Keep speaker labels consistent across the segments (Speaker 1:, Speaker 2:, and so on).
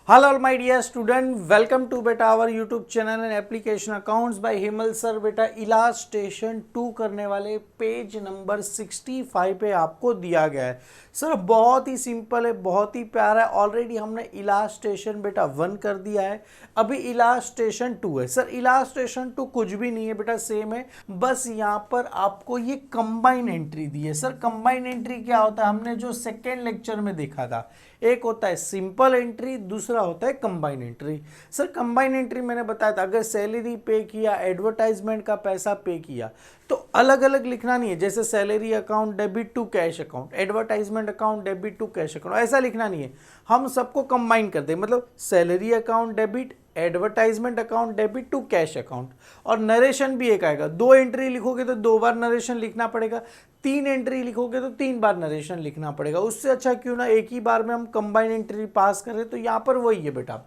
Speaker 1: Hello my dear student, welcome to बेटा our YouTube channel and application accounts by Himal sir. बेटा illustration 2 करने वाले page number 65 पे आपको दिया गया है। सर बहुत ही सिंपल है, बहुत ही प्यारा है। ऑलरेडी हमने इलास्ट्रेशन बेटा 1 कर दिया है, अभी इलास्ट्रेशन 2 है। सर इलास्ट्रेशन 2 कुछ भी नहीं है बेटा, सेम है, बस यहाँ पर आपको ये कंबाइन एंट्री दी है। सर कंबाइन एंट्री क्या होता है, हमने जो सेकेंड लेक्चर में देखा था, एक होता है सिंपल एंट्री, दूसरा होता है combine entry. Sir combine entry मैंने बताया था, अगर सैलरी पे किया, एडवर्टाइजमेंट का पैसा पे किया तो अलग अलग लिखना नहीं है। जैसे salary account debit to cash account, advertisement account debit to cash account, ऐसा लिखना नहीं है। हम सबको कंबाइन करते हैं, मतलब salary account debit, advertisement account debit to cash account. और नरेशन भी एक आएगा, 2 एंट्री लिखोगे तो 2 बार नरेशन लिखना पड़ेगा, 3 एंट्री लिखोगे तो 3 बार नरेशन लिखना पड़ेगा। उससे अच्छा क्यों ना एक ही बार में हम कंबाइन एंट्री पास करें। तो यहाँ पर वही है बेटा,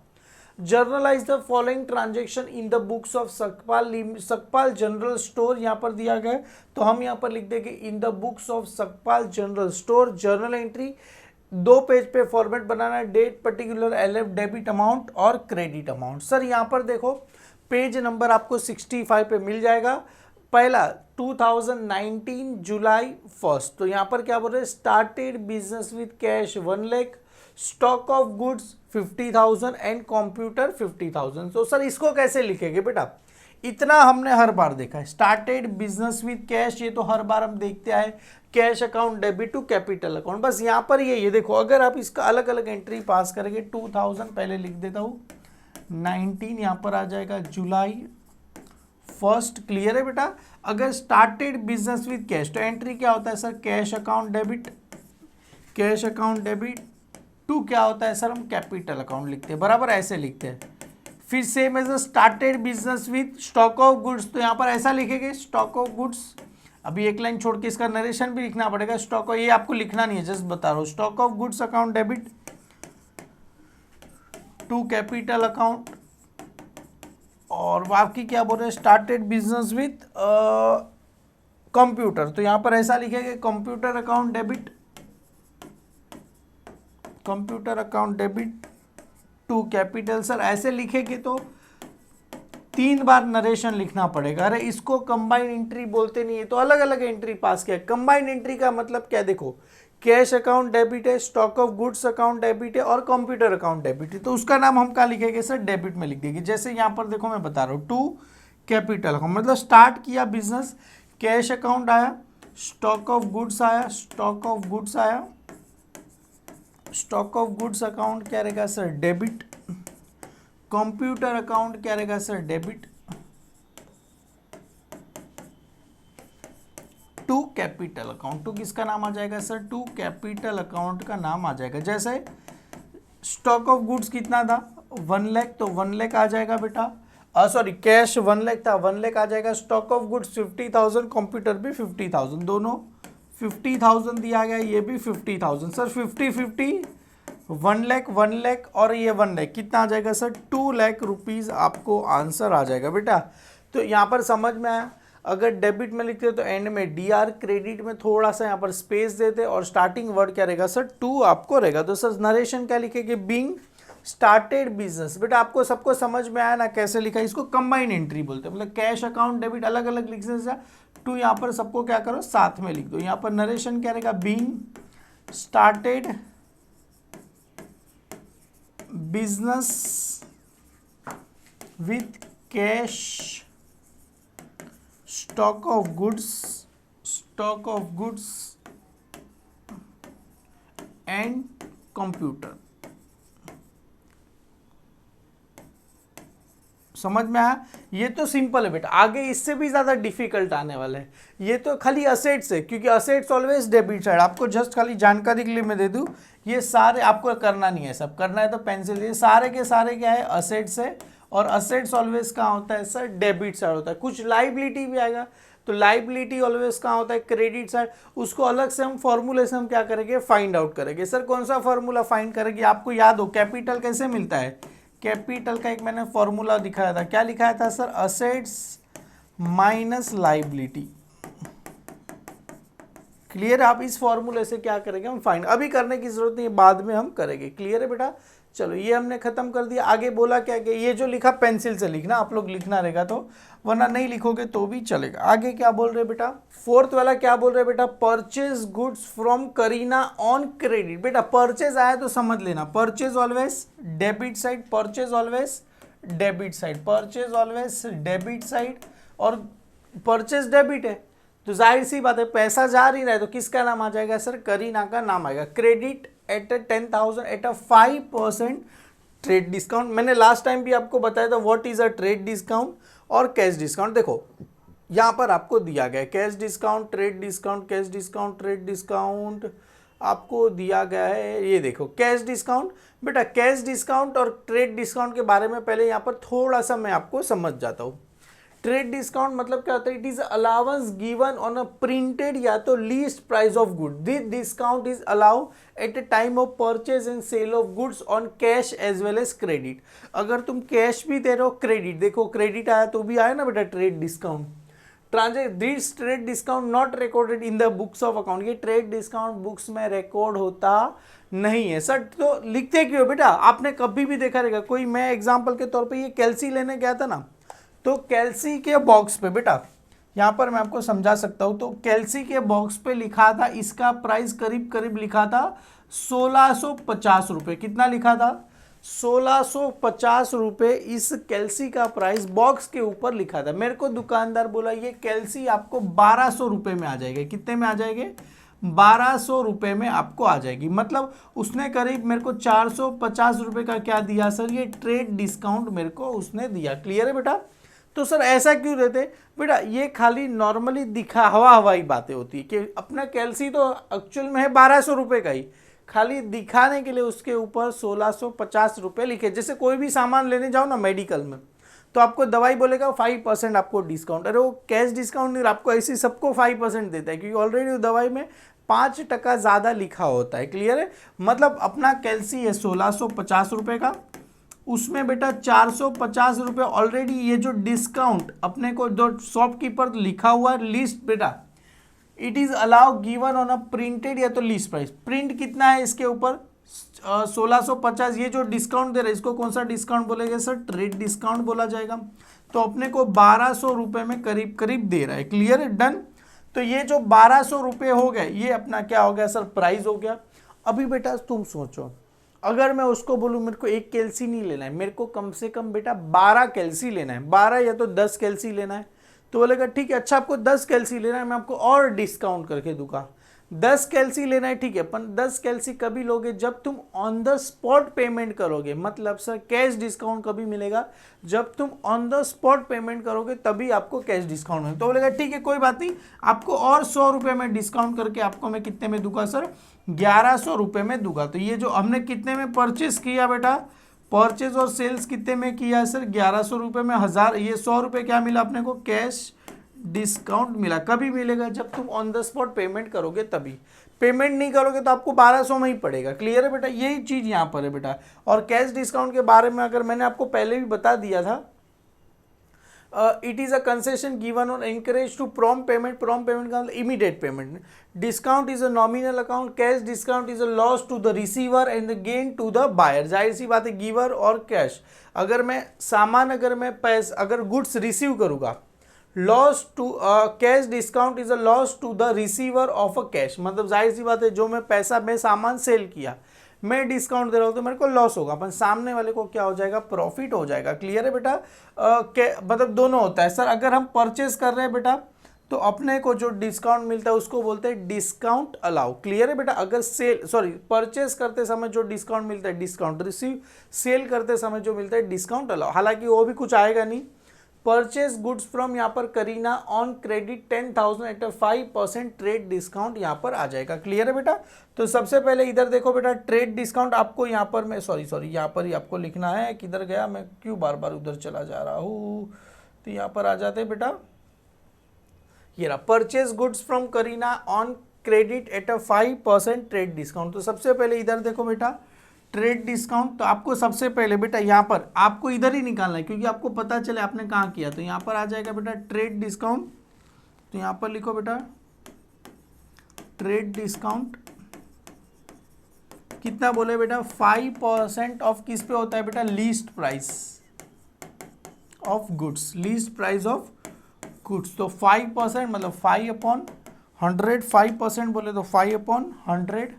Speaker 1: generalized the following transaction in the books of Sakpal general store, यहाँ पर दिया गया है तो हम यहाँ पर लिख देंगे in the books of Sakpal general store. Journal entry 2 page पे फॉर्मेट बनाना है, date, particular, LF, debit amount और क्रेडिट अमाउंट। सर यहाँ पर देखो पेज नंबर आपको 65 पे मिल जाएगा। पहला 2019 जुलाई 1, तो यहाँ पर क्या बोल रहे हैं, started business with cash 1 lakh, stock of goods 50,000 and computer 50,000। तो सर इसको कैसे लिखेंगे बेटा, इतना हमने हर बार देखा है। स्टार्टेड बिजनेस विद कैश, ये तो हर बार हम देखते आए, cash account debit to capital account, बस यहाँ पर ये देखो। अगर आप इसका अलग अलग एंट्री पास करेंगे, 2000 पहले लिख देता हूँ, 19 यहाँ पर आ जाएगा जुलाई 1, क्लियर है बेटा। अगर स्टार्टेड बिजनेस विद कैश तो एंट्री क्या होता है sir, cash account debit, cash account debit to क्या होता है सर, हम कैपिटल अकाउंट लिखते हैं, बराबर ऐसे लिखते हैं। फिर same as started business with stock of goods, तो यहाँ पर ऐसा लिखेंगे स्टॉक ऑफ गुड्स। अभी एक लाइन छोड़ के इसका नरेशन भी लिखना पड़ेगा, स्टॉक, ये आपको लिखना नहीं है, जस्ट बता रहा हूँ। Stock of goods account debit to capital account, और बाकी क्या बोल रहे हैं, स्टार्टेड बिजनेस विथ कंप्यूटर, तो यहां पर ऐसा लिखेंगे computer account debit, computer account debit to capital. Sir ऐसे लिखेंगे तो 3 बार नरेशन लिखना पड़ेगा। अरे इसको कंबाइन एंट्री बोलते नहीं है, तो अलग अलग एंट्री पास किया। कंबाइन एंट्री का मतलब क्या, देखो कैश अकाउंट डेबिट है, stock of goods account debit है और कंप्यूटर अकाउंट डेबिट है, तो उसका नाम हम क्या लिखेंगे सर, डेबिट में लिख देंगे। जैसे यहाँ पर देखो मैं बता रहा हूँ, टू कैपिटल अकाउंट मतलब स्टार्ट किया बिजनेस, कैश अकाउंट आया, स्टॉक ऑफ गुड्स आया, स्टॉक ऑफ गुड्स आया, स्टॉक ऑफ गुड्स अकाउंट क्या रहेगा सर, डेबिट, कंप्यूटर अकाउंट क्या रहेगा sir, debit to capital account. To किसका नाम आ जाएगा सर, टू कैपिटल अकाउंट का नाम आ जाएगा। जैसे स्टॉक ऑफ गुड्स कितना था 1 लाख, तो 1 लाख आ जाएगा बेटा, सॉरी कैश 1 लाख था, 1 लाख आ जाएगा। स्टॉक ऑफ गुड्स 50,000, कंप्यूटर भी 50,000, दोनों 50,000 दिया गया, ये भी 50,000। सर 50-50 1 लाख और ये 1 लाख कितना आ जाएगा सर, 2 लाख रुपीज आपको आंसर आ जाएगा बेटा। तो यहाँ पर समझ में आया। अगर डेबिट में लिखते तो एंड में डीआर, क्रेडिट में थोड़ा सा यहाँ पर स्पेस देते और स्टार्टिंग वर्ड क्या रहेगा सर, 2 आपको रहेगा। तो सर नरेशन क्या लिखेंगे, बीइंग स्टार्टेड बिजनेस। बेटा आपको सबको समझ में आया ना कैसे लिखा है, इसको कंबाइन एंट्री बोलते हैं, मतलब कैश अकाउंट डेबिट अलग अलग लिख से 2 यहाँ पर सबको क्या करो साथ में लिख दो। यहाँ पर नरेशन क्या रहेगा, being started business with cash, stock of goods and computer. समझ में आया, ये तो सिंपल है बेटा, आगे इससे भी ज्यादा डिफिकल्ट आने वाला है। ये तो खाली असेट्स है, क्योंकि असेट्स ऑलवेज डेबिट साइड, आपको जस्ट खाली जानकारी के लिए मैं दे दूं, ये सारे आपको करना नहीं है, सब करना है तो पेंसिल, ये सारे के सारे क्या है, असेट्स है। और असेट्स ऑलवेज कहाँ होता है सर, डेबिट साइड होता है। कुछ लाइबिलिटी भी आएगा, तो लाइबिलिटी ऑलवेज कहाँ होता है, क्रेडिट साइड। उसको अलग से हम फॉर्मूले से हम क्या करेंगे, फाइंड आउट करेंगे। सर कौन सा फॉर्मूला फाइंड करेंगे, आपको याद हो कैपिटल कैसे मिलता है, कैपिटल का एक मैंने फॉर्मूला दिखाया था, क्या लिखाया था sir, assets minus liability. Clear है, आप इस फॉर्मूले से क्या करेंगे, हम फाइंड, अभी करने की जरूरत नहीं है, बाद में हम करेंगे। क्लियर है बेटा, चलो ये हमने खत्म कर दिया। आगे बोला क्या कि ये जो लिखा पेंसिल से लिखना, आप लोग लिखना रहेगा तो, वरना नहीं लिखोगे तो भी चलेगा। आगे क्या बोल रहे बेटा, फोर्थ वाला क्या बोल रहे बेटा, purchase goods from Kareena on credit. बेटा परचेज आया तो समझ लेना, purchase always debit side, purchase always debit side, purchase always debit side, और परचेज डेबिट है तो जाहिर सी बात है पैसा जा रही रहा है तो किसका नाम आ जाएगा सर, करीना का नाम आएगा। Credit at 10,000 at 5% trade discount. मैंने लास्ट टाइम भी आपको बताया था what is a trade discount और कैश डिस्काउंट। देखो यहाँ पर आपको दिया गया है cash discount, trade discount, cash discount, trade discount आपको दिया गया है। ये देखो कैश डिस्काउंट, बेटा कैश डिस्काउंट और ट्रेड डिस्काउंट के बारे में पहले यहाँ पर थोड़ा सा मैं आपको समझ जाता हूँ। ट्रेड डिस्काउंट मतलब क्या होता है, it is allowance given on a printed या तो list price of good. This discount is allow at a time of purchase and sale of goods on cash as well as credit. अगर तुम cash भी दे रहे हो, credit, देखो credit आया तो भी आया ना बेटा trade discount. This trade discount not recorded in the books of account. ये ट्रेड डिस्काउंट बुक्स में रिकॉर्ड होता नहीं है सर। तो लिखते क्यों बेटा, आपने कभी भी देखा रहेगा कोई, मैं एग्जांपल के तौर पे ये कैल्सी लेने गया था ना, तो कैल्सी के बॉक्स पे बेटा यहाँ पर मैं आपको समझा सकता हूँ, तो कैल्सी के बॉक्स पे लिखा था, इसका प्राइस करीब करीब लिखा था 1650 रुपये। कितना लिखा था, 1650 रुपये इस कैल्सी का प्राइस बॉक्स के ऊपर लिखा था। मेरे को दुकानदार बोला ये कैल्सी आपको 1200 रुपये में आ जाएगी। कितने में आ जाएंगे, 1200 रुपये में आपको आ जाएगी। मतलब उसने करीब मेरे को 450 रुपये का क्या दिया सर, ये ट्रेड डिस्काउंट मेरे को उसने दिया। क्लियर है बेटा। तो सर ऐसा क्यों देते बेटा, ये खाली नॉर्मली दिखा हवाई बातें होती है कि अपना कैल्सी तो एक्चुअल में है 1200 रुपये का ही, खाली दिखाने के लिए उसके ऊपर 1650 रुपये लिखे। जैसे कोई भी सामान लेने जाओ ना मेडिकल में, तो आपको दवाई बोलेगा 5% आपको डिस्काउंट, अरे वो कैश डिस्काउंट नहीं, आपको ऐसी सबको 5% देता है क्योंकि ऑलरेडी दवाई में 5% ज़्यादा लिखा होता है। क्लियर है। मतलब अपना कैल्सी है 1650 रुपये का, उसमें बेटा 450 रुपये ऑलरेडी ये जो डिस्काउंट अपने को जो शॉपकीपर लिखा हुआ लिस्ट बेटा, it is allow given on a printed या तो लिस्ट प्राइस। प्रिंट कितना है इसके ऊपर 1650, ये जो डिस्काउंट दे रहा है इसको कौन सा डिस्काउंट बोलेगा सर, ट्रेड डिस्काउंट बोला जाएगा। तो अपने को 1200 रुपये में करीब करीब दे रहा है। क्लियर है, डन। तो ये जो 1200 रुपये हो गए ये अपना क्या हो गया सर, प्राइस हो गया। अभी बेटा तुम सोचो, अगर मैं उसको बोलूँ मेरे को एक कैल्सी नहीं लेना है, मेरे को कम से कम बेटा 12 कैल्सी लेना है, 12 या तो 10 कैल्सी लेना है, तो बोलेगा ठीक है अच्छा आपको 10 कैल्सी लेना है, मैं आपको और डिस्काउंट करके दूंगा। 10 कैल्सी लेना है ठीक है, पर 10 कैल्सी कभी लोगे जब तुम ऑन द स्पॉट पेमेंट करोगे। मतलब सर कैश डिस्काउंट कभी मिलेगा जब तुम ऑन द स्पॉट पेमेंट करोगे, तभी आपको कैश डिस्काउंट मिलेगा। तो बोलेगा ठीक है कोई बात नहीं, आपको और 100 रुपये में डिस्काउंट करके आपको मैं कितने में दूंगा सर, 1100 रुपये में दूंगा। तो ये जो हमने कितने में परचेस किया बेटा, परचेज और सेल्स कितने में किया सर, 1100 रुपये में 1000, ये 100 रुपये क्या मिला अपने को, कैश डिस्काउंट मिला। कभी मिलेगा जब तुम ऑन द स्पॉट पेमेंट करोगे तभी, पेमेंट नहीं करोगे तो आपको 1200 में ही पड़ेगा। क्लियर है बेटा, यही चीज़ यहाँ पर है बेटा। और कैश डिस्काउंट के बारे में अगर मैंने आपको पहले भी बता दिया था, it is a concession given on encourage to prompt payment का मतलब immediate payment. Discount is a nominal account, cash discount is a loss to the receiver and the gain to the buyer. जाहिर सी बात है giver और cash, अगर मैं सामान अगर मैं पैसा अगर गुड्स रिसीव करूँगा, loss to cash discount is a loss to the receiver of a cash. मतलब जाहिर सी बात है जो मैं पैसा मैं सामान सेल किया, मैं डिस्काउंट दे रहा हूँ तो मेरे को लॉस होगा, पर सामने वाले को क्या हो जाएगा, प्रॉफिट हो जाएगा। क्लियर है बेटा। मतलब दोनों होता है सर। अगर हम परचेज कर रहे हैं बेटा तो अपने को जो डिस्काउंट मिलता है उसको बोलते हैं डिस्काउंट अलाउ। क्लियर है बेटा। अगर परचेज करते समय जो डिस्काउंट मिलता है डिस्काउंट रिसीव, सेल करते समय जो मिलता है डिस्काउंट अलाउ। हालांकि वो भी कुछ आएगा नहीं। परचेज गुड्स फ्रॉम यहाँ पर Kareena on credit 10,000 at 5% trade discount यहाँ पर आ जाएगा। क्लियर है बेटा। तो सबसे पहले इधर देखो बेटा, ट्रेड डिस्काउंट आपको यहाँ पर मैं सॉरी यहाँ पर ही आपको लिखना है। किधर गया मैं, क्यों बार बार उधर चला जा रहा हूँ। तो यहाँ पर आ जाते बेटा, ये रहा purchase goods from Kareena on credit at 5% trade discount. तो सबसे पहले इधर देखो बेटा, ट्रेड डिस्काउंट। तो आपको सबसे पहले बेटा यहाँ पर आपको इधर ही निकालना है क्योंकि आपको पता चले आपने कहाँ किया। तो यहाँ पर आ जाएगा बेटा ट्रेड डिस्काउंट। तो यहाँ पर लिखो बेटा ट्रेड डिस्काउंट कितना बोले बेटा 5% ऑफ किस पे होता है बेटा, least price of goods, least price of goods. तो 5% मतलब 5/100, 5% बोले तो 5/100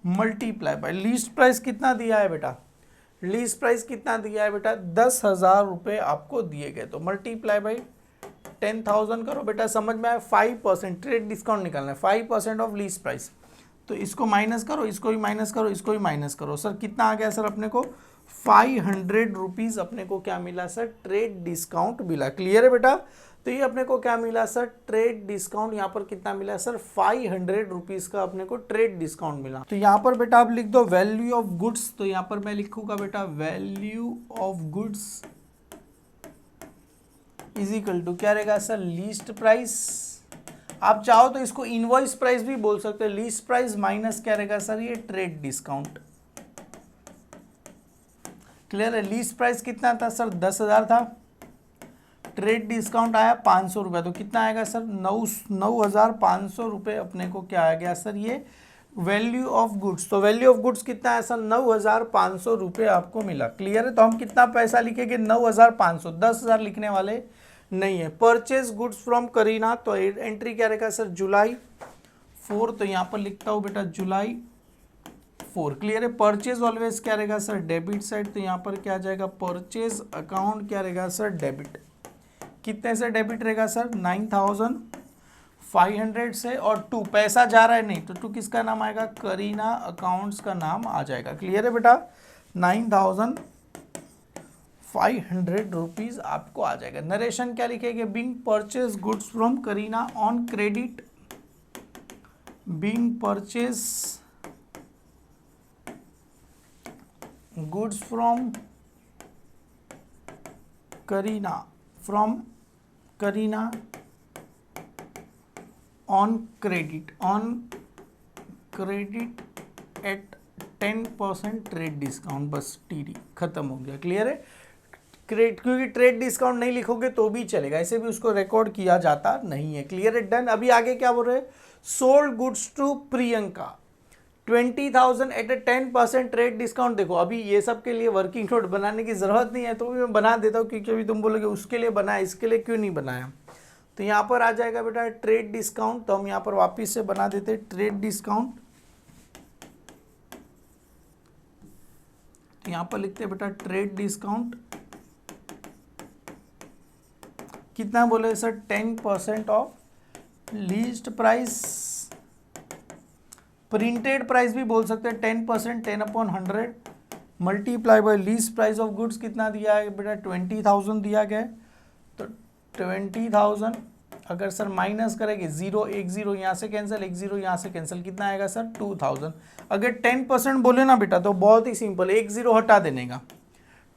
Speaker 1: मल्टीप्लाई बाय लीस्ट प्राइस कितना दिया है बेटा, लीस्ट प्राइस कितना दिया है बेटा 10,000 रुपये आपको दिए गए, तो मल्टीप्लाई बाई 10,000 करो बेटा, समझ में आया। 5% ट्रेड डिस्काउंट निकालना है, 5% ऑफ लीस्ट प्राइस, तो इसको माइनस करो, इसको भी माइनस करो, इसको भी माइनस करो। सर कितना आ गया सर अपने को 500 रुपीज़ अपने को क्या मिला सर, ट्रेड डिस्काउंट मिला। क्लियर है बेटा, तो ये अपने को क्या मिला सर, ट्रेड डिस्काउंट। यहाँ पर कितना मिला सर 500 रुपीज़ का अपने को ट्रेड डिस्काउंट मिला। तो यहाँ पर बेटा आप लिख दो वैल्यू ऑफ गुड्स, तो यहाँ पर मैं लिखूंगा बेटा value of goods is equal to क्या रहेगा सर, लीस्ट प्राइस। आप चाहो तो इसको इनवॉइस प्राइस भी बोल सकते हो, लीस्ट प्राइस माइनस क्या रहेगा सर, ये ट्रेड डिस्काउंट। क्लियर है, लीस्ट प्राइस कितना था सर 10,000 था, ट्रेड डिस्काउंट आया 500 रुपये, तो कितना आएगा सर 9,500 रुपये अपने को क्या आ गया सर, ये वैल्यू ऑफ गुड्स। तो वैल्यू ऑफ गुड्स कितना है सर 9,500 रुपये आपको मिला। क्लियर है, तो हम कितना पैसा लिखेंगे 9,500, 10,000 लिखने वाले नहीं है। परचेज गुड्स फ्रॉम करीना, तो एंट्री क्या रहेगा सर जुलाई 4, तो यहाँ पर लिखता हूँ बेटा जुलाई 4। क्लियर है, परचेज ऑलवेज क्या रहेगा सर डेबिट साइड, तो यहाँ पर क्या आ जाएगा परचेज अकाउंट क्या रहेगा सर डेबिट। कितने से डेबिट रहेगा सर 9,500 से, और 2 पैसा जा रहा है नहीं, तो 2 किसका नाम आएगा, करीना अकाउंट्स का नाम आ जाएगा। क्लियर है बेटा, 9,500 रुपीज़ आपको आ जाएगा। नरेशन क्या लिखेंगे, being purchase goods from Kareena on credit, being purchase goods from Kareena, from Kareena on credit at 10% trade discount, बस टीडी खत्म हो गया। क्लियर है, क्योंकि ट्रेड डिस्काउंट नहीं लिखोगे तो भी चलेगा, ऐसे भी उसको रिकॉर्ड किया जाता नहीं है। क्लियर है, डन। अभी आगे क्या बोल रहे हैं, sold goods to Priyanka 20,000 at 10% trade discount. देखो अभी ये सब के लिए वर्किंग नोट बनाने की जरूरत नहीं है, तो भी मैं बना देता हूँ, क्योंकि अभी तुम बोलोगे उसके लिए बनाया, इसके लिए क्यों नहीं बनाया। तो यहाँ पर आ जाएगा बेटा ट्रेड डिस्काउंट, तो हम यहाँ पर वापिस से बना देते ट्रेड डिस्काउंट। तो यहाँ पर लिखते हैं बेटा ट्रेड डिस्काउंट कितना बोले sir 10% of least price, printed price भी बोल सकते हैं 10%, 10/100 multiply by least price of goods कितना दिया है बेटा 20,000 दिया गया है। तो 20,000 अगर सर माइनस करेंगे 0 1 0 यहाँ से कैंसिल, 1 0 यहाँ से कैंसिल, कितना आएगा सर 2,000। अगर 10% बोले ना बेटा तो बहुत ही सिंपल, 1 0 हटा देने का,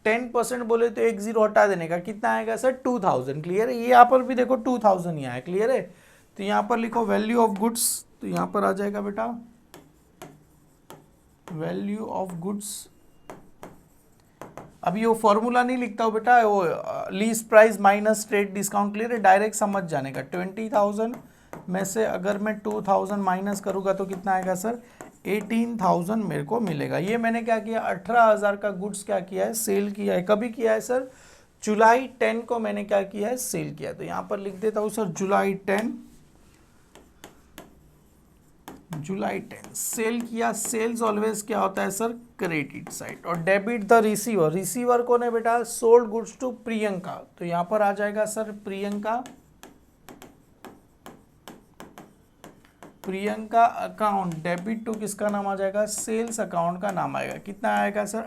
Speaker 1: 10% बोले तो 1 0 हटा देने का, कितना आएगा सर 2,000। क्लियर है, ये यहाँ पर भी देखो 2,000 ही आया। क्लियर है, तो यहाँ पर लिखो वैल्यू ऑफ गुड्स, तो यहाँ पर आ जाएगा बेटा वैल्यू ऑफ गुड्स। अभी वो फॉर्मूला नहीं लिखता हूँ बेटा, वो least price minus trade discount. Clear है, डायरेक्ट समझ जाने का। 20,000 में से अगर मैं 2,000 माइनस करूँगा तो कितना आएगा सर 18,000 मेरे को मिलेगा। ये मैंने क्या किया 18,000 का गुड्स क्या किया है सेल किया है। कभी किया है सर जुलाई 10 को मैंने क्या किया है सेल किया। तो यहाँ पर लिख देता हूँ सर जुलाई 10 सेल किया। सेल्स ऑलवेज क्या होता है सर क्रेडिट साइड, और डेबिट द रिसीवर। रिसीवर कौन है बेटा सोल्ड गुड्स टू प्रियंका, तो यहाँ पर आ जाएगा sir Priyanka account, debit to किसका नाम आ जाएगा सेल्स अकाउंट का नाम आएगा। कितना आएगा सर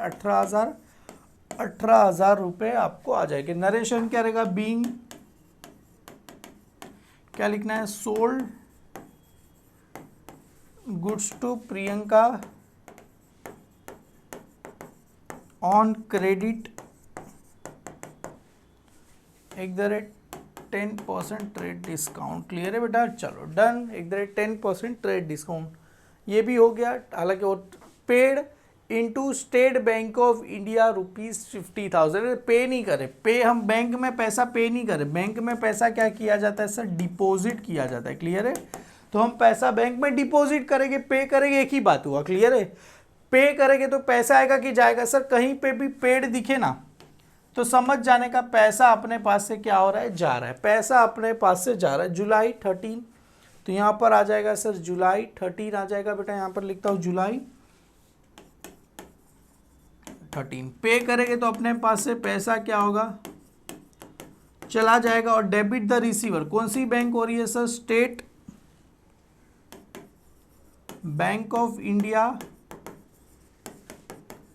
Speaker 1: 18,000 रुपये आपको आ जाएगा। नरेशन क्या रहेगा बीइंग क्या लिखना है sold goods to Priyanka on credit @ 10% trade discount. Clear है बेटा, चलो डन। @ 10% ट्रेड डिस्काउंट ये भी हो गया। हालांकि वो paid into State bank of India ₹50,000 पे नहीं करे। पे हम बैंक में पैसा पे नहीं करे, बैंक में पैसा क्या किया जाता है सर डिपॉजिट किया जाता है। क्लियर है, तो हम पैसा बैंक में डिपॉजिट करेंगे पे करेंगे एक ही बात हुआ। क्लियर है, पे करेंगे तो पैसा आएगा कि जाएगा सर, कहीं पे भी पेड दिखे ना तो समझ जाने का पैसा अपने पास से क्या हो रहा है, जा रहा है, पैसा अपने पास से जा रहा है। जुलाई 13, तो यहाँ पर आ जाएगा सर जुलाई 13 आ जाएगा बेटा, यहाँ पर लिखता हूँ जुलाई 13। पे करेंगे तो अपने पास से पैसा क्या होगा, चला जाएगा। और डेबिट द रिसीवर, कौन सी बैंक हो रही है sir, state bank of India,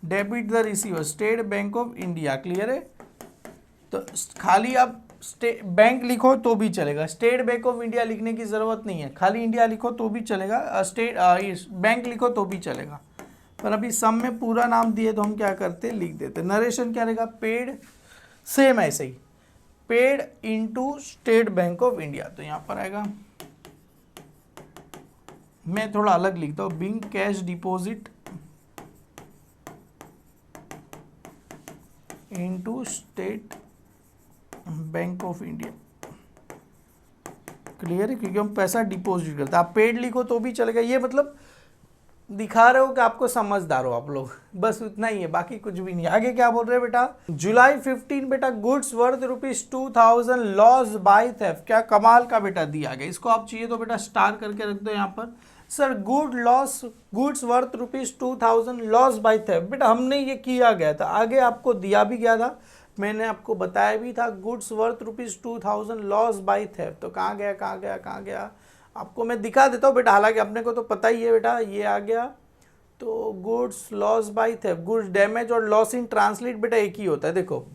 Speaker 1: debit the receiver state bank of India. Clear है, तो खाली आप स्टेट बैंक लिखो तो भी चलेगा, स्टेट बैंक ऑफ इंडिया लिखने की जरूरत नहीं है, खाली इंडिया लिखो तो भी चलेगा, स्टेट बैंक लिखो तो भी चलेगा। पर अभी सम में पूरा नाम दिए तो हम क्या करते, लिख देते। नरेशन क्या रहेगा, पेड, सेम ऐसे ही, paid into State bank of India. तो यहां पर आएगा, मैं थोड़ा अलग लिखता हूं, being cash deposit into State bank of India. Clear है, क्योंकि हम पैसा डिपॉजिट करते हैं। आप पेड लिखो तो भी चलेगा, ये मतलब दिखा रहे हो कि आपको समझदार हो आप लोग, बस उतना ही है, बाकी कुछ भी नहीं। आगे क्या बोल रहे हैं बेटा, जुलाई 15 बेटा, goods worth ₹2000 loss by theft. क्या कमाल का बेटा दिया गया, इसको आप चाहिए तो बेटा स्टार करके रख दो यहाँ पर। Sir goods worth ₹2000 loss by theft, बेटा हमने ये किया गया था, आगे आपको दिया भी गया था, मैंने आपको बताया भी था, goods worth ₹2000 loss by theft. तो कहाँ गया कहाँ गया कहाँ गया, आपको मैं दिखा देता हूँ बेटा, हालांकि अपने को तो पता ही है बेटा, ये आ गया। तो goods loss by theft, goods damage और लॉस इन ट्रांसलेट बेटा एक ही होता है। देखो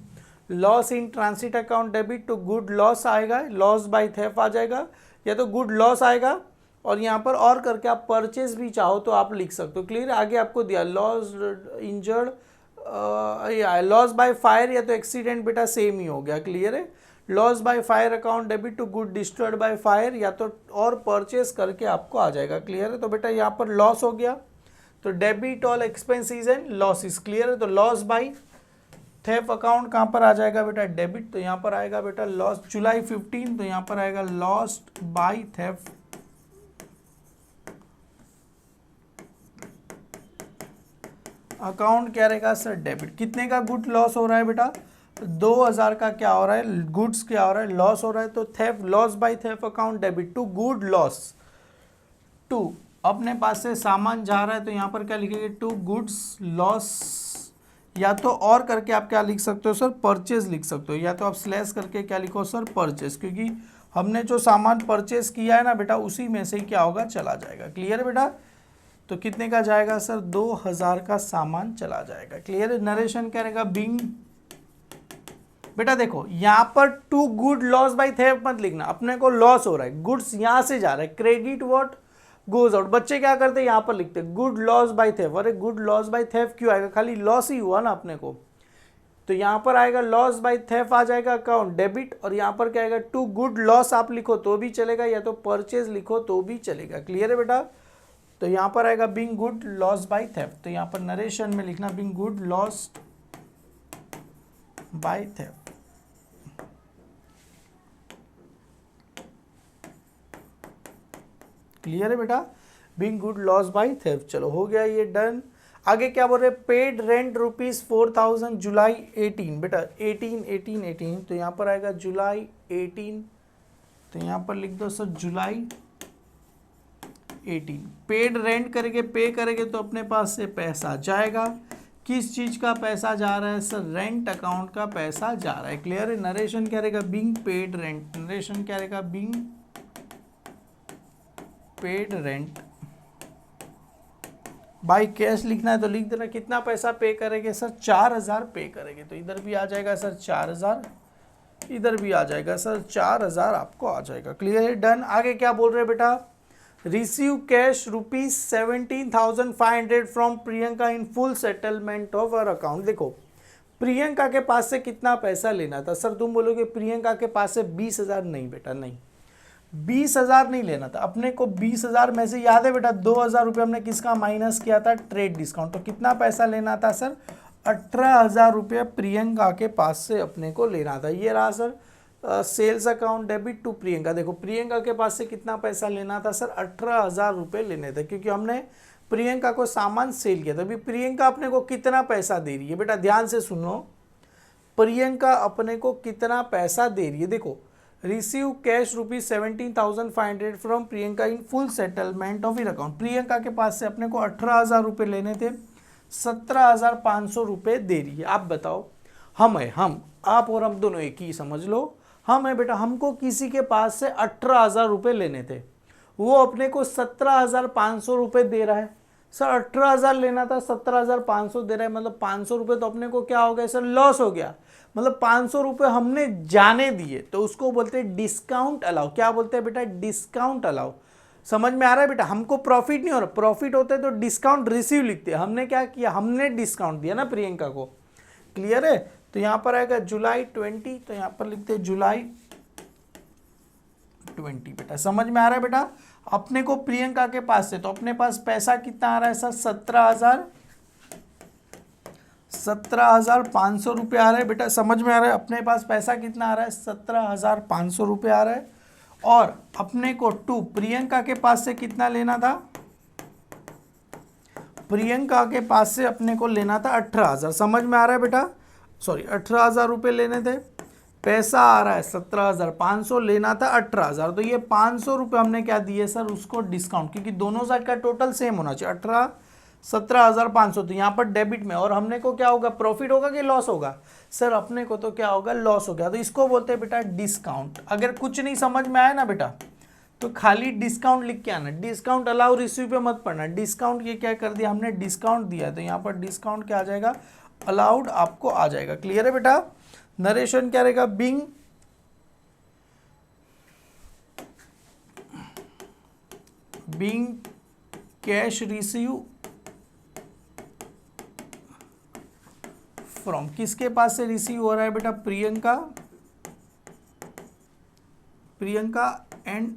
Speaker 1: loss in translate account debit to good loss आएगा, लॉस बाय थेफ्ट आ जाएगा, या तो गुड लॉस आएगा, और यहाँ पर और करके आप परचेज भी चाहो तो आप लिख सकते हो। क्लियर, आगे आपको दिया loss injured, loss by fire या तो एक्सीडेंट बेटा सेम ही हो गया। क्लियर है, loss by fire account debit to good destroyed by fire, या तो और परचेस करके आपको आ जाएगा। क्लियर है, तो बेटा यहाँ पर लॉस हो गया, तो debit all expenses and losses. Clear है, तो लॉस बाय थेफ्ट अकाउंट कहाँ पर आ जाएगा बेटा, डेबिट, तो यहाँ पर आएगा बेटा लॉस। जुलाई 15, तो यहाँ पर आएगा लॉस्ट बाय थेफ्ट अकाउंट क्या रहेगा सर, डेबिट। कितने का गुड लॉस हो रहा है बेटा, 2000 का क्या हो रहा है, गुड्स क्या हो रहा है, लॉस हो रहा है, तो theft, loss by theft account debit to good loss, to अपने पास से सामान जा रहा है, तो यहाँ पर क्या लिखेंगे, टू गुड्स लॉस, या तो और करके आप क्या लिख सकते हो सर, परचेज लिख सकते हो, या तो आप स्लैश करके क्या लिखो सर, परचेज, क्योंकि हमने जो सामान परचेज किया है ना बेटा उसी में से ही क्या होगा, चला जाएगा। क्लियर है बेटा, तो कितने का जाएगा सर, 2000 का सामान चला जाएगा। क्लियर है, नरेशन क्या रहेगा, बिंग बेटा देखो यहाँ पर to good loss by theft मत लिखना, अपने को लॉस हो रहा है, गुड्स यहाँ से जा रहा है, क्रेडिट व्हाट गोज आउट। बच्चे क्या करते हैं, यहाँ पर लिखते हैं गुड लॉस बाय थेफ्ट। अरे गुड लॉस बाय थेफ्ट क्यों आएगा, खाली लॉस ही हुआ ना अपने को, तो यहाँ पर आएगा लॉस बाय थेफ्ट आ जाएगा अकाउंट डेबिट, और यहाँ पर क्या आएगा, टू गुड लॉस आप लिखो तो भी चलेगा, या तो परचेज लिखो तो भी चलेगा। क्लियर है बेटा, तो यहाँ पर आएगा Bing good loss by theft, तो यहाँ पर नरेशन में लिखना Bing good loss by theft. Clear है बेटा, Bing good loss by theft. चलो हो गया ये डन। आगे क्या बोल रहे हैं, पेड रेंट ₹4000 जुलाई 18 बेटा, 18, तो यहाँ पर आएगा जुलाई 18, तो यहाँ पर लिख दो सर जुलाई 18। पेड रेंट करेंगे, पे करेंगे तो अपने पास से पैसा जाएगा, किस चीज का पैसा जा रहा है सर, रेंट अकाउंट का पैसा जा रहा है। क्लियर है, नरेशन क्या रहेगा, बिंग पेड रेंट, नरेशन क्या रहेगा, being paid rent by cash लिखना है तो लिख देना, कितना पैसा पे करेंगे सर, 4000 पे करेंगे, तो इधर भी आ जाएगा सर 4000, इधर भी आ जाएगा सर 4000 आपको आ जाएगा। क्लियर है, डन। आगे क्या बोल रहे हैं बेटा, receive cash ₹17,500 from Priyanka in full settlement of our account. देखो प्रियंका के पास से कितना पैसा लेना था सर, तुम बोलोगे प्रियंका के पास से 20,000, नहीं बेटा नहीं, 20,000 नहीं लेना था अपने को। 20,000 में से याद है बेटा 2,000 रुपये हमने किसका माइनस किया था, ट्रेड डिस्काउंट, तो कितना पैसा लेना था सर, 18,000 रुपये प्रियंका के पास से अपने को लेना था। ये रहा sir sales account debit to Priyanka. देखो प्रियंका के पास से कितना पैसा लेना था सर, 18,000 रुपये लेने थे, क्योंकि हमने प्रियंका को सामान सेल किया। तो अभी प्रियंका अपने को कितना पैसा दे रही है बेटा, ध्यान से सुनो, प्रियंका अपने को कितना पैसा दे रही है। देखो, receive cash ₹17,500 from Priyanka in full settlement of in account. Priyanka के पास से अपने को 18,000 रुपये लेने थे, 17,500 रुपये दे रही है। आप बताओ, हम आप और हम दोनों एक ही समझ लो, हम है बेटा, हमको किसी के पास से 18,000 रुपये लेने थे, वो अपने को 17,500 रुपये दे रहा है। सर 18,000 लेना था, 17,500 दे रहा है, मतलब 500 रुपये तो अपने को क्या हो गया सर, लॉस हो गया। मतलब 500 रुपये हमने जाने दिए, तो उसको बोलते हैं डिस्काउंट अलाउ। क्या बोलते हैं बेटा, डिस्काउंट अलाउ। समझ में आ रहा है बेटा, हमको प्रॉफिट नहीं हो रहा, प्रॉफिट होता है तो डिस्काउंट रिसीव लिखते हैं। हमने क्या किया, हमने डिस्काउंट दिया ना प्रियंका को। क्लियर है? तो यहाँ पर आएगा जुलाई 20, तो यहाँ पर लिखते हैं जुलाई 20 बेटा। समझ में आ रहा है बेटा, अपने को प्रियंका के पास से, तो अपने पास पैसा कितना आ रहा है सर, 17,500 रुपये आ रहा है बेटा। समझ में आ रहा है, अपने पास पैसा कितना आ रहा है, 17,500 रुपये आ रहा है। और अपने को टू प्रियंका के पास से कितना लेना था, प्रियंका के पास से अपने को लेना था 18,000। समझ में आ रहा है बेटा, सॉरी 18,000 रुपये लेने थे, पैसा आ रहा है 17,500, लेना था 18,000। तो ये 500 रुपये हमने क्या दिए सर, उसको डिस्काउंट, क्योंकि दोनों साइड का टोटल सेम होना चाहिए, 17,500। तो यहाँ पर डेबिट में, और हमने को क्या होगा, प्रॉफिट होगा कि लॉस होगा सर, अपने को तो क्या होगा, लॉस हो गया। तो इसको बोलते हैं बेटा डिस्काउंट। अगर कुछ नहीं समझ में आया ना बेटा, तो खाली डिस्काउंट लिख के आना, डिस्काउंट अलाउ रिसीव पे मत पढ़ना। डिस्काउंट ये क्या कर दिया हमने, डिस्काउंट दिया, तो यहाँ पर डिस्काउंट क्या आ जाएगा, अलाउड आपको आ जाएगा। क्लियर है बेटा? नरेशन क्या रहेगा, बीइंग कैश रिसीव फ्रॉम, किसके पास से रिसीव हो रहा है बेटा, Priyanka and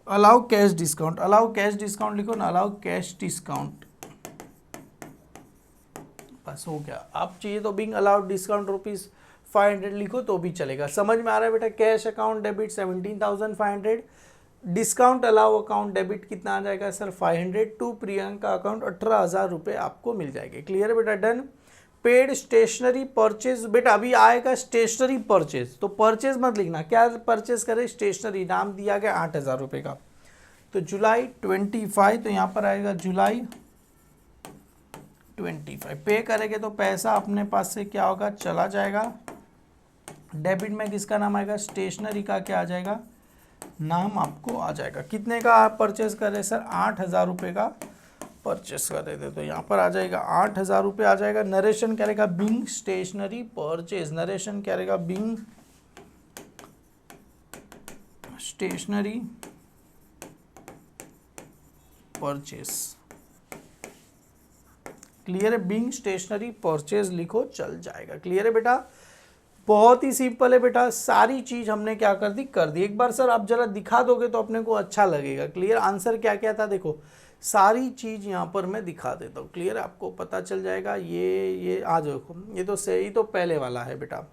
Speaker 1: allow cash discount. Allow cash discount लिखो ना, अलाउ कैश डिस्काउंट, बस हो गया। आप चाहिए तो बिंग अलाउड डिस्काउंट ₹500 लिखो तो भी चलेगा। समझ में आ रहा है बेटा? Cash account debit 17,500, discount allow account debit कितना आ जाएगा सर, 500, टू प्रियंका अकाउंट 18,000 रुपये आपको मिल जाएंगे। क्लियर है बेटा? डन। पेड स्टेशनरी परचेज, बेटा अभी आएगा स्टेशनरी परचेज, तो परचेज मत लिखना, क्या परचेज करें, स्टेशनरी, नाम दिया गया 8,000 रुपये का। तो जुलाई 25, तो यहाँ पर आएगा जुलाई 25, पे करेंगे तो पैसा अपने पास से क्या होगा, चला जाएगा। डेबिट में किसका नाम आएगा, स्टेशनरी का क्या आ जाएगा, नाम आपको आ जाएगा। कितने का आप परचेज कर रहे सर, 8,000 रुपये का परचेस कर रहे थे, तो यहाँ पर आ जाएगा 8,000 रुपये आ जाएगा। नरेशन क्या रहेगा, बिंग स्टेशनरी परचेज, नरेशन क्या रहेगा, बिंग स्टेशनरी परचेज। क्लियर है? बिंग स्टेशनरी परचेज लिखो, चल जाएगा। क्लियर है बेटा? बहुत ही सिंपल है बेटा, सारी चीज हमने क्या कर दी। एक बार सर आप जरा दिखा दोगे तो अपने को अच्छा लगेगा। क्लियर? आंसर क्या क्या था देखो, सारी चीज यहाँ पर मैं दिखा देता हूँ। क्लियर? आपको पता चल जाएगा। ये आज देखो, ये तो सही, तो पहले वाला है बेटा,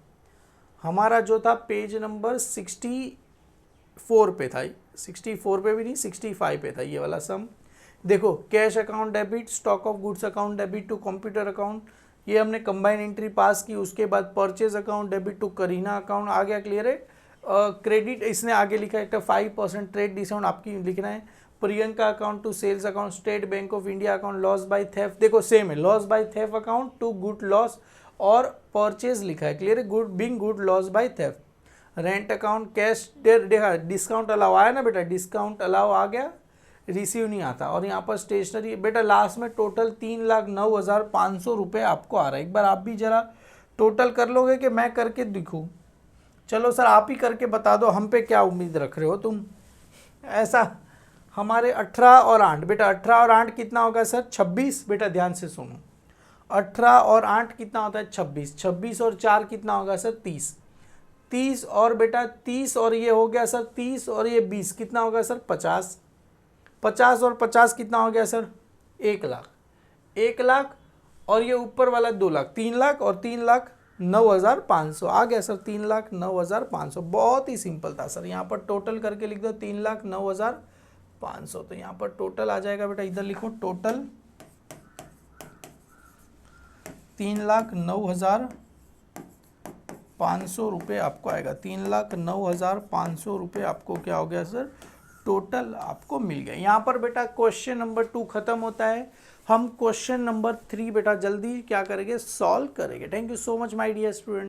Speaker 1: हमारा जो था पेज नंबर 64 पे था, 64 पे भी नहीं, 65 पे था ये वाला सम। देखो, cash account debit, stock of goods account debit to computer account, ये हमने कंबाइन एंट्री पास की। उसके बाद purchase account debit to Kareena account आ गया। क्लियर है? क्रेडिट इसने आगे लिखा है, 5% ट्रेड डिस्काउंट आपकी लिखना है। Priyanka account to sales account, state bank of India account, loss by theft, देखो सेम है, loss by theft account to good loss, और परचेज लिखा है। क्लियर है? Good being good loss by theft. Rent account, cash देखा, discount allow आया ना बेटा, डिस्काउंट अलाउ आ गया, रिसीव नहीं आता। और यहाँ पर स्टेशनरी बेटा लास्ट में टोटल 3,09,500 रुपये आपको आ रहा है। एक बार आप भी जरा टोटल कर लोगे कि मैं करके दिखूँ? चलो सर आप ही करके बता दो, हम पे क्या उम्मीद रख रहे हो तुम। ऐसा हमारे 18 और 8 बेटा, 18 और 8 कितना होगा सर, 26। बेटा ध्यान से सुनो, 18 और 8 कितना होता है, 26। 26 और 4 कितना होगा सर, 30। 30 और बेटा 30 और ये हो गया सर 30 और ये 20 कितना होगा सर, 50। 50 और 50 कितना हो गया सर, 1 लाख। 1 लाख और ये ऊपर वाला 2 लाख, 3 लाख और 3 लाख 9,500 आ गया सर, 3,09,500। बहुत ही सिंपल था सर। यहाँ पर टोटल करके लिख दो 3,09,500। तो यहाँ पर टोटल आ जाएगा बेटा, इधर लिखो टोटल 3,09,500 रुपये आपको आएगा। 3,09,500 रुपये आपको क्या हो गया सर, टोटल आपको मिल गया। यहाँ पर बेटा क्वेश्चन नंबर 2 खत्म होता है। हम क्वेश्चन नंबर 3 बेटा जल्दी क्या करेंगे, सॉल्व करेंगे। Thank you so much my dear student.